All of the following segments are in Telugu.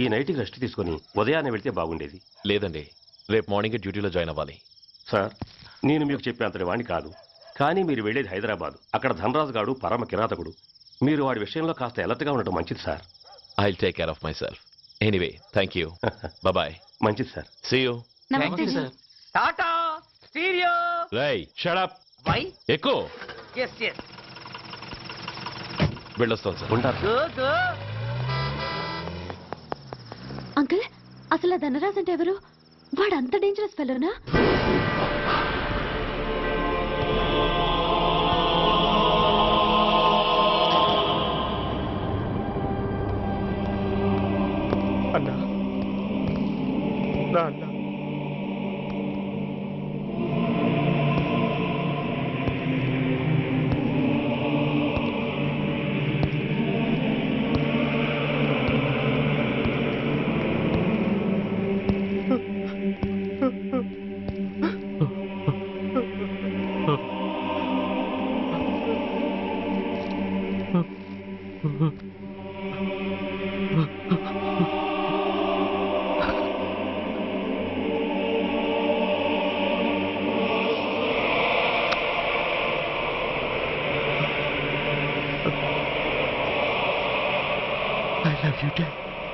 ఈ నైట్కి రెస్ట్ తీసుకుని ఉదయాన్నే వెళ్తే బాగుండేది. లేదండి, రేపు మార్నింగ్ డ్యూటీలో జాయిన్ అవ్వాలి. సార్, నేను మీకు చెప్పేంతటి వాణ్ణి కాదు, కానీ మీరు వెళ్ళేది హైదరాబాద్. అక్కడ ధనరాజు గాడు పరమ కిరాతకుడు. మీరు వాడి విషయంలో కాస్త అలర్ట్గా ఉండటం మంచిది sir. I will take care of my self. Anyway, thank you. Bye. మంచిది sir. See you. Tata stereo. Rye shut up. Why? ఎక్కువ ఎస్ వెళ్ళొస్తాను సార్. ఉంటారు. Go go. అంకుల్, అసలు ధనరాజ్ అంటే ఎవరు? వాడు అంత డేంజరస్ ఫెలోనా? అన్నా, నా అన్నా,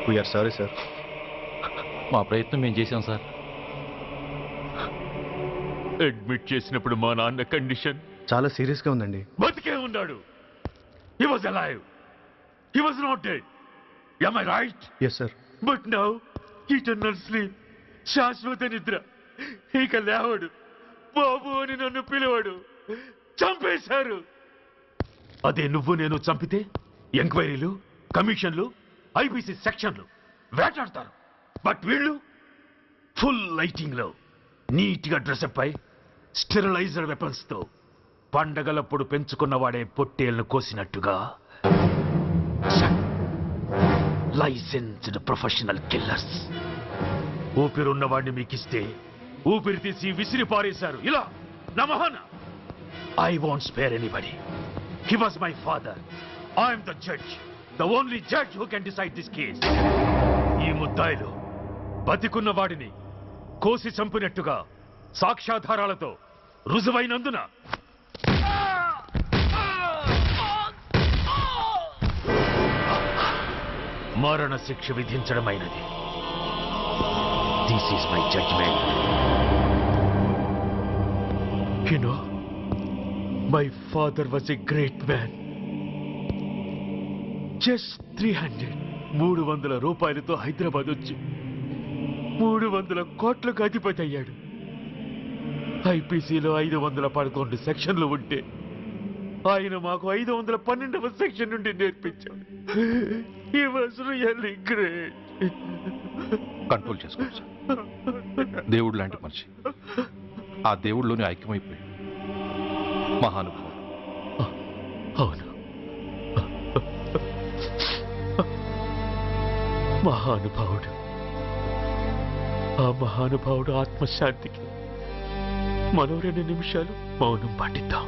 వీఆర్ సారీ సార్. మా ప్రయత్నం మేము చేశాం సార్. అడ్మిట్ చేసినప్పుడు మా నాన్న కండిషన్ చాలా సీరియస్ గా ఉందండి. బతికే ఉన్నాడు. He was alive. He was not dead. Am I right? Yes sir. But now eternal sleep. శాశ్వత నిద్ర. ఇక లేవడు. బాబు అని నన్ను పిలవడు. చంపేశారు. అదే నువ్వు నేను చంపితే ఎంక్వైరీలు, కమిషన్లు, ఐపీసీ సెక్షన్లు వేటాడతారు. బట్ వీళ్ళు ఫుల్ లైటింగ్ లో నీట్ గా డ్రెస్అప్ అయి స్టెరిలైజర్ వెపన్స్ తో పండగలప్పుడు పెంచుకున్నవాడే పొట్టేళ్లను కోసినట్టుగా లైసెన్స్డ్ ప్రొఫెషనల్ కిల్లర్స్. ఊపిరున్నవాడిని మీకిస్తే ఊపిరి తీసి విసిరి పారేశారు. ఇలా నమహన. I won't spare anybody. He was my father. I'm the judge. The only judge who can decide this case. ఈ ముద్దాయిలు బతికున్న వాడిని కోసి చంపినట్టుగా సాక్ష్యాధారాలతో రుజువైనందున మరణ శిక్ష విధించడమైనది. This is my judgement. You know, my father was a great man. Just 300 రూపాయలతో హైదరాబాద్ వచ్చి 300 కోట్లకు అధిపతి అయ్యాడు. ఐపీసీలో 511 సెక్షన్లు ఉంటే ఆయన మాకు 512వ సెక్షన్ నుండి నేర్పించాడు. He was really great. Control చేసుకోండి సార్. దేవుడు లాంటి మనిషి. ఆ దేవుడిలోనే ఐక్యమైపోయాడు. మహానుభావుడు. అవును, మహానుభావుడు. ఆ మహానుభావుడు ఆత్మశాంతికి మరో 2 నిమిషాలు మౌనం పాటిద్దాం.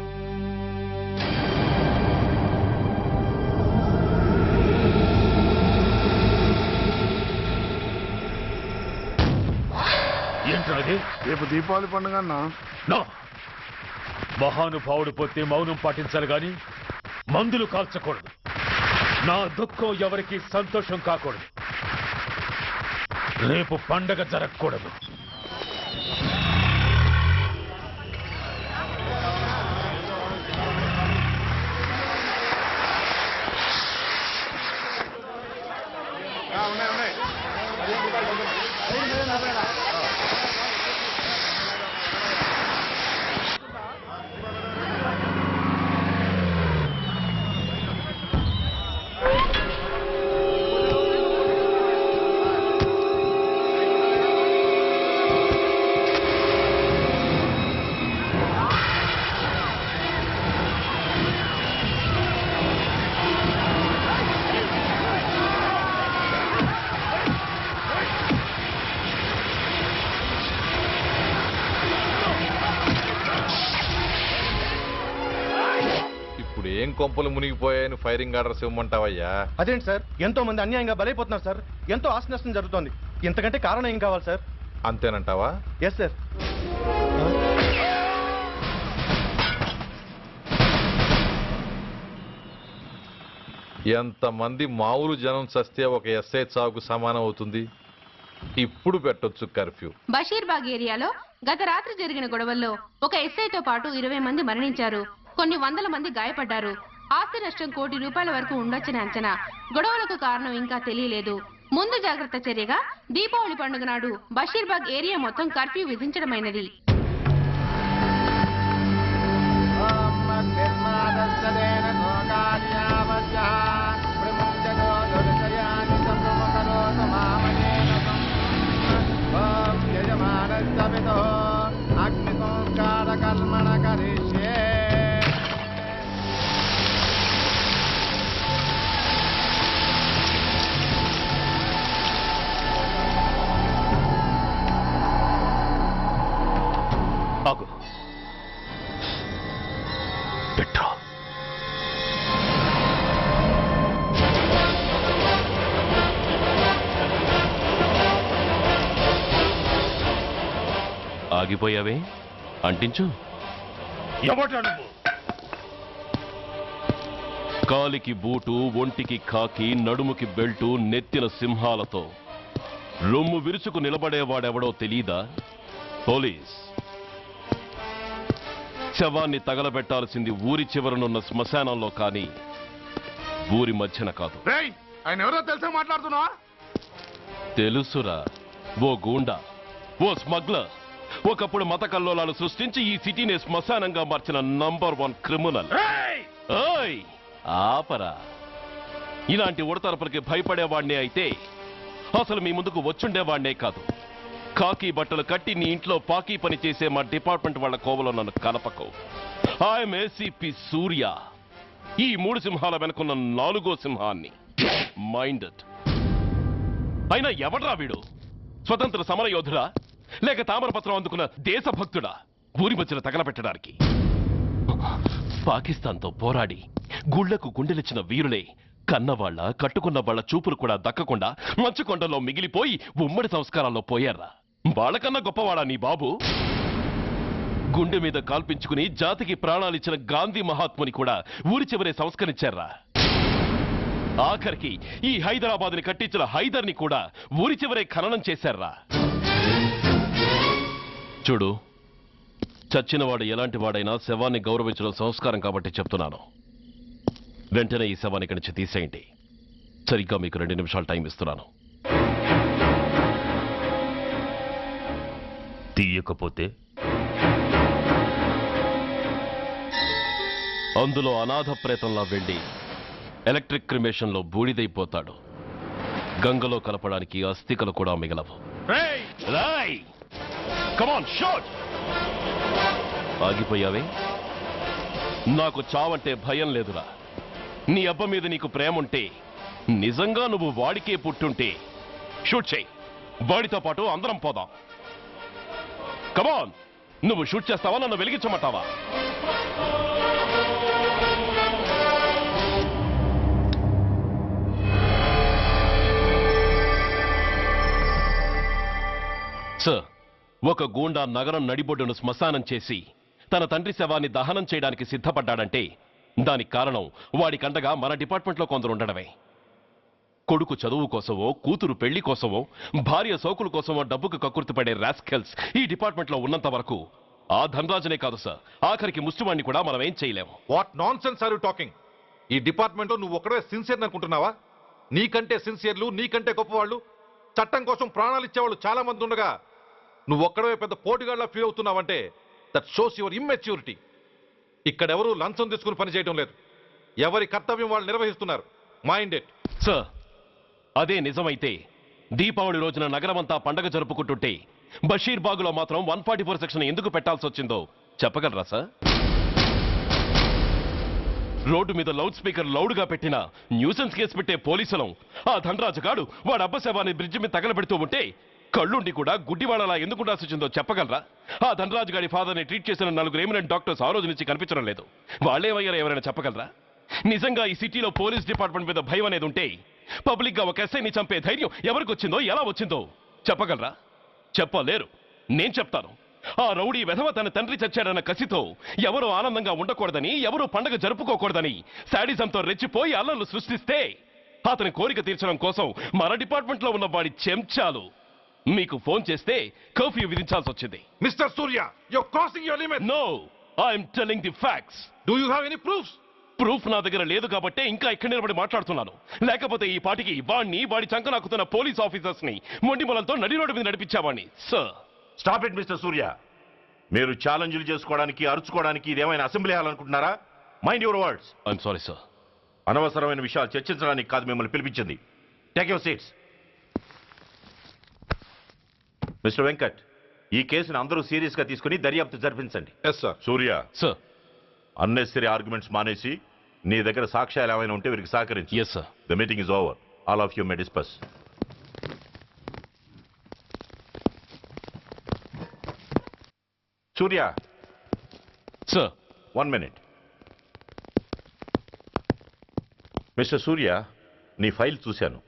ఏంటది? రేపు దీపావళి పండుగ అన్నా. నో, మహానుభావుడు పోతే మౌనం పాటించాలి గాని మందులు కాల్చకూడదు. నా దుఃఖం ఎవరికి సంతోషం కాకూడదు. రేపు పండగ జరగకూడదు. కొంపలు మునిగిపోయాయని ఫైరింగ్ ఆర్డర్స్ ఇవ్వమంటావయ్యా? అదేంటి సార్, ఎంతో మంది అన్యాయంగా బలైపోతున్నారు సార్. ఎంతో ఆస్తి నష్టం జరుగుతోంది. ఇంతకంటే కారణం ఏం కావాలి సార్? అంతేనంటావా? Yes sir. ఎంతమంది మామూలు జనం చస్తే ఒక ఎస్ఐ చావుకు సమానం అవుతుంది. ఇప్పుడు పెట్టొచ్చు కర్ఫ్యూ. బషీర్బాగ్ ఏరియాలో గత రాత్రి జరిగిన గొడవల్లో ఒక ఎస్ఐతో పాటు 20 మంది మరణించారు. కొన్ని వందల మంది గాయపడ్డారు. ఆస్తి నష్టం ₹1 కోటి వరకు ఉండొచ్చని అంచనా. గొడవలకు కారణం ఇంకా తెలియలేదు. ముందు జాగ్రత్త చర్యగా దీపావళి పండుగ నాడు బషీర్బాగ్ ఏరియా మొత్తం కర్ఫ్యూ విధించడమైనది. ఆగు. పెట్రోల్. ఆగిపోయావే, అంటించు. ఎవట నువ్వు? కాలికి బూటు, ఒంటికి కాకి, నడుముకి బెల్టు, నెత్తిన సింహాలతో రొమ్ము విరుచుకు నిలబడేవాడెవడో తెలీదా? పోలీస్. శవాన్ని తగలబెట్టాల్సింది ఊరి చివరనున్న శ్మశానంలో కానీ ఊరి మధ్యన కాదు. ఆయన ఎవరో తెలుసా మాట్లాడుతున్నావా? తెలుసురా, ఓ గూండా, ఓ స్మగ్లర్, ఒకప్పుడు మత కల్లోలాలు సృష్టించి ఈ సిటీని శ్మశానంగా మార్చిన నంబర్ 1 క్రిమినల్. ఓయ్ ఆపరా. ఇలాంటి ఉడతరపులకి భయపడేవాడినే అయితే అసలు మీ ముందుకు వచ్చుండేవాడినే కాదు. కాకి బట్టలు కట్టి నీ ఇంట్లో పాకీ పని చేసే మా డిపార్ట్మెంట్ వాళ్ళ కోవలో నన్ను కలపకు. ఐఎమ్ ఏసీపీ సూర్య. ఈ 3 సింహాల వెనుకున్న 4వ సింహాన్ని. మైండెడ్. అయినా ఎవడ్రా వీడు? స్వతంత్ర సమర యోధుడా లేక తామరపత్రం అందుకున్న దేశభక్తుడా ఊరి మధ్యన తగలబెట్టడానికి? పాకిస్తాన్తో పోరాడి గుళ్లకు గుండెలిచ్చిన వీరులే కన్నవాళ్ల కట్టుకున్న వాళ్ల చూపులు కూడా దక్కకుండా మంచుకొండలో మిగిలిపోయి ఉమ్మడి సంస్కారాల్లో పోయారా? వాళ్ళకన్నా గొప్పవాడా నీ బాబు? గుండె మీద కాల్పించుకుని జాతికి ప్రాణాలిచ్చిన గాంధీ మహాత్ముని కూడా ఊరి చివరే సంస్కరించారా? ఆఖరికి ఈ హైదరాబాద్ని కట్టించిన హైదర్ని కూడా ఊరి చివరే ఖననం చేశారా? చూడు, చచ్చినవాడు ఎలాంటి వాడైనా శవాన్ని గౌరవించడం సంస్కారం కాబట్టి చెప్తున్నాను. వెంటనే ఈ శవాన్ని ఇక్కడి నుంచి తీసేయండి. సరిగ్గా మీకు 2 నిమిషాలు టైం ఇస్తున్నాను. తీయకపోతే అందులో అనాథ ప్రేతంలా వెళ్లి ఎలక్ట్రిక్ క్రిమేషన్లో బూడిదైపోతాడు. గంగలో కలపడానికి అస్థికలు కూడా మిగలవు. రాయ్! Come on, shoot! ఆగిపోయావే? నాకు చావంటే భయం లేదురా. నీ అబ్బ మీద నీకు ప్రేమ ఉంటే, నిజంగా నువ్వు వాడికే పుట్టుంటే షూట్ చేయి. వాడితో పాటు అందరం పోదాం. కమాన్, నువ్వు షూట్ చేస్తావా, నన్ను వెలిగించమంటావా? సార్, ఒక గూండా నగరం నడిబొడ్డును శ్మశానం చేసి తన తండ్రి శవాన్ని దహనం చేయడానికి సిద్ధపడ్డాడంటే దానికి కారణం వాడికండగా మన డిపార్ట్మెంట్లో కొందరు ఉండడమే. కొడుకు చదువు కోసమో, కూతురు పెళ్లి కోసమో, భార్య సోకుల కోసమో డబ్బుకు కక్కుర్తిపడే రాస్కెల్స్ ఈ డిపార్ట్మెంట్లో ఉన్నంత వరకు ఆ ధనరాజునే కాదు సార్, ఆఖరికి ముష్టివాణ్ణి కూడా మనం ఏం చేయలేము. What nonsense are you talking? ఈ డిపార్ట్మెంట్లో నువ్వు ఒక్కడే సిన్సియర్ అనుకుంటున్నావా? నీకంటే సిన్సియర్లు, నీకంటే గొప్పవాళ్ళు, చట్టం కోసం ప్రాణాలు ఇచ్చేవాళ్ళు చాలా మంది ఉండగా నువ్వు ఒక్కడే పెద్ద పోటీగాళ్ళ feel అవుతున్నావంటే that shows your immaturity. ఇక్కడెవరూ లంచం తీసుకుని పనిచేయడం లేదు. ఎవరి కర్తవ్యం వాళ్ళు నిర్వహిస్తున్నారు. Mind it. సార్, అదే నిజమైతే దీపావళి రోజున నగరమంతా పండగ జరుపుకుంటుంటే బషీర్బాగులో మాత్రం 144 సెక్షన్ ఎందుకు పెట్టాల్సి వచ్చిందో చెప్పగలరా సార్? రోడ్డు మీద లౌడ్ స్పీకర్ లౌడ్గా పెట్టిన న్యూసెన్స్ కేసు పెట్టే పోలీసులం ఆ ధనరాజు గాడు వాడు అబ్బ శవాన్ని బ్రిడ్జి మీద తగలబెడుతూ ఉంటే కళ్ళుండి కూడా గుడ్డివాడలా ఎందుకు ఉండాల్సి వచ్చిందో చెప్పగలరా? ఆ ధనరాజు గారి ఫాదర్ని ట్రీట్ చేసిన 4 ఎమినెంట్ డాక్టర్స్ ఆ రోజు నుంచి కనిపించడం లేదు. వాళ్ళేమయ్యారో ఎవరైనా చెప్పగలరా? నిజంగా ఈ సిటీలో పోలీస్ డిపార్ట్మెంట్ మీద భయం అనేది ఉంటే పబ్లిక్ గా ఒక ఎస్ఐని చంపే ధైర్యం ఎవరికి వచ్చిందో ఎలా వచ్చిందో చెప్పగలరా? చెప్పలేరు. నేను చెప్తాను. ఆ రౌడీ వెధవ తన తండ్రి చచ్చాడన్న కసితో ఎవరూ ఆనందంగా ఉండకూడదని, ఎవరూ పండగ జరుపుకోకూడదని శాడిజంతో రెచ్చిపోయి అల్లర్లు సృష్టిస్తే అతని కోరిక తీర్చడం కోసం మన డిపార్ట్మెంట్ లో ఉన్న వాడి చెంచాలు మీకు ఫోన్ చేస్తే కర్ఫ్యూ విధించాల్సి వచ్చింది. Mister Surya, you're crossing your limit. No, I'm telling the facts. Do you have any proofs? Proof నా దగ్గర లేదు కాబట్టే ఇంకా ఇక్కడ నిలబడి మాట్లాడుతున్నాను. లేకపోతే ఈ పాటికి వాడి చంకనాకుతున్న పోలీస్ ఆఫీసర్స్ ని మొండి మొలలతో నడి రోడ్డు మీద నడిపించావాణ్ణి. సార్, స్టాప్ ఇట్ మిస్టర్ సూర్య. మీరు ఛాలెంజ్లు చేసుకోవడానికి, అరుచుకోవడానికి ఇదేమైనా అసెంబ్లీ హాల్ అనుకుంటున్నారా? Mind your words. I'm sorry sir. అనవసరమైన విషయాలు చర్చించడానికి కాదు మిమ్మల్ని పిలిపించింది. Take your seats. Mister Venkat, ఈ కేసును అందరూ సీరియస్ గా తీసుకుని దర్యాప్తు జరిపించండి. Yes sir. సూర్య, సార్. అన్నెసరీ ఆర్గ్యుమెంట్స్ మానేసి నీ దగ్గర సాక్ష్యాలు ఏమైనా ఉంటే వీరికి సహకరించు. Yes sir. The meeting is over. All of you may discuss. Surya, sir. 1 minute. Mister సూర్య, నీ ఫైల్ చూశాను.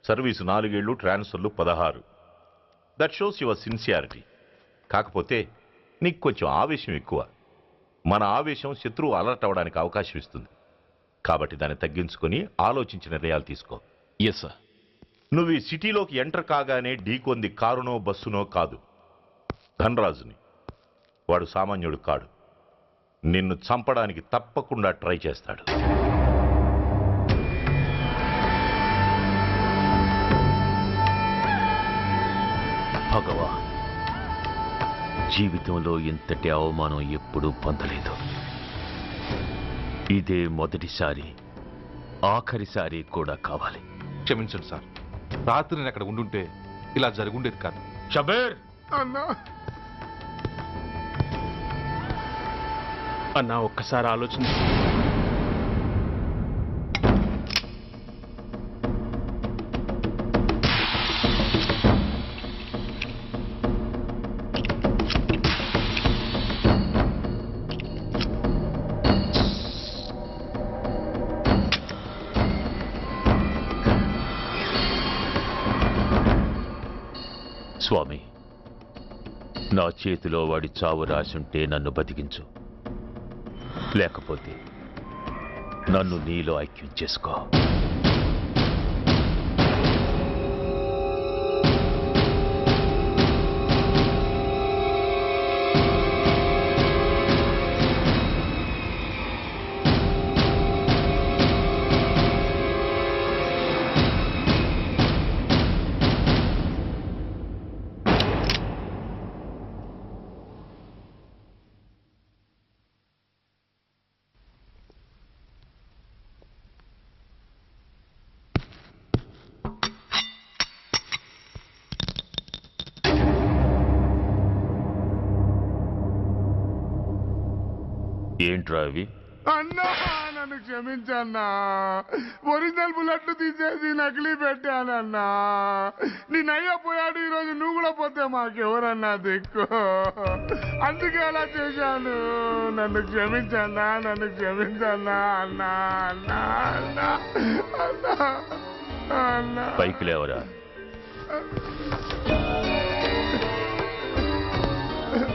సర్వీసు 4 ఏళ్ళు, ట్రాన్స్ఫర్లు 16. That shows your sincerity. కాకపోతే నీకు కొంచెం ఆవేశం ఎక్కువ. మన ఆవేశం శత్రువు అలర్ట్ అవ్వడానికి అవకాశం ఇస్తుంది. కాబట్టి దాన్ని తగ్గించుకొని ఆలోచించి నిర్ణయాలు తీసుకో. Yes sir. నువ్వు ఈ సిటీలోకి ఎంటర్ కాగానే ఢీకొంది కారునో బస్సునో కాదు, ధనరాజుని. వాడు సామాన్యుడు కాడు. నిన్ను చంపడానికి తప్పకుండా ట్రై చేస్తాడు. భగవాన్, జీవితంలో ఇంతటి అవమానం ఎప్పుడూ పొందలేదు. ఇదే మొదటిసారి, ఆఖరిసారి కూడా కావాలి. క్షమించండి సార్. రాత్రి నేను అక్కడ ఉండుంటే ఇలా జరుగుండేది కాదు. షబీర్, అన్నా ఒక్కసారి ఆలోచించు. స్వామి, నా చేతిలో వాడి చావు రాసుంటే నన్ను బతికించు, లేకపోతే నన్ను నీలో ఐక్యం చేసుకో. ఏంట్రా అవి? అన్నా, నన్ను క్షమించన్నా. ఒరిజినల్ బుల్లెట్లు తీసేసి నకిలీ పెట్టానన్నా. నేనయ్యా పోయాడు, ఈరోజు నువ్వు కూడా పోతే మాకెవరన్నా దిక్కు. అందుకే అలా చేశాను. నన్ను క్షమించన్నా, నన్ను క్షమించన్నా. అన్నా అన్నా అన్నా అన్నా అన్నా. పైకి లేవరా.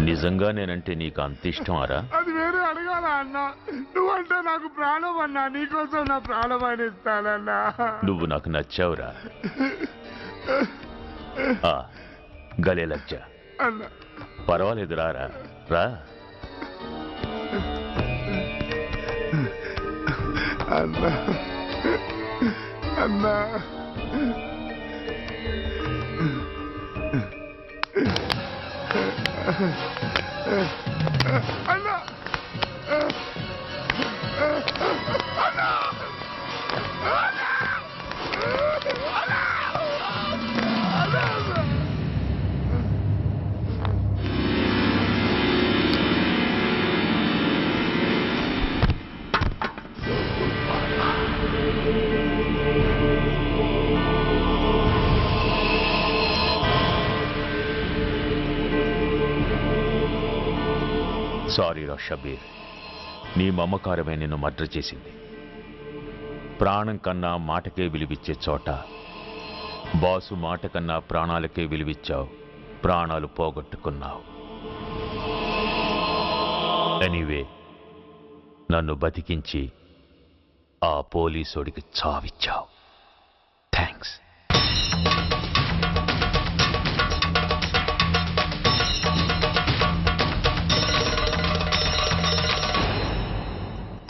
నిజంగా నేనంటే నీకు అంత ఇష్టం అరా? అది వేరే అడగాల అన్నా. నువ్వంటే నాకు ప్రాణం అన్నా. నీకోసం నా ప్రాణమైన ఇస్తానన్నా. నువ్వు నాకు నచ్చావురా. గలే లజ్జ. అన్నా పర్వాలేదు, రారా రా. అన్నా అన్నా అన్నా అన్నా సారీ రా షబీర్, నీ మమకారమే నిన్ను మర్డర్ చేసింది. ప్రాణం కన్నా మాటకే విలువిచ్చే చోట బాసు మాట కన్నా ప్రాణాలకే విలువిచ్చావు. ప్రాణాలు పోగొట్టుకున్నావు. ఎనీవే, నన్ను బతికించి ఆ పోలీసోడికి చావిచ్చావు.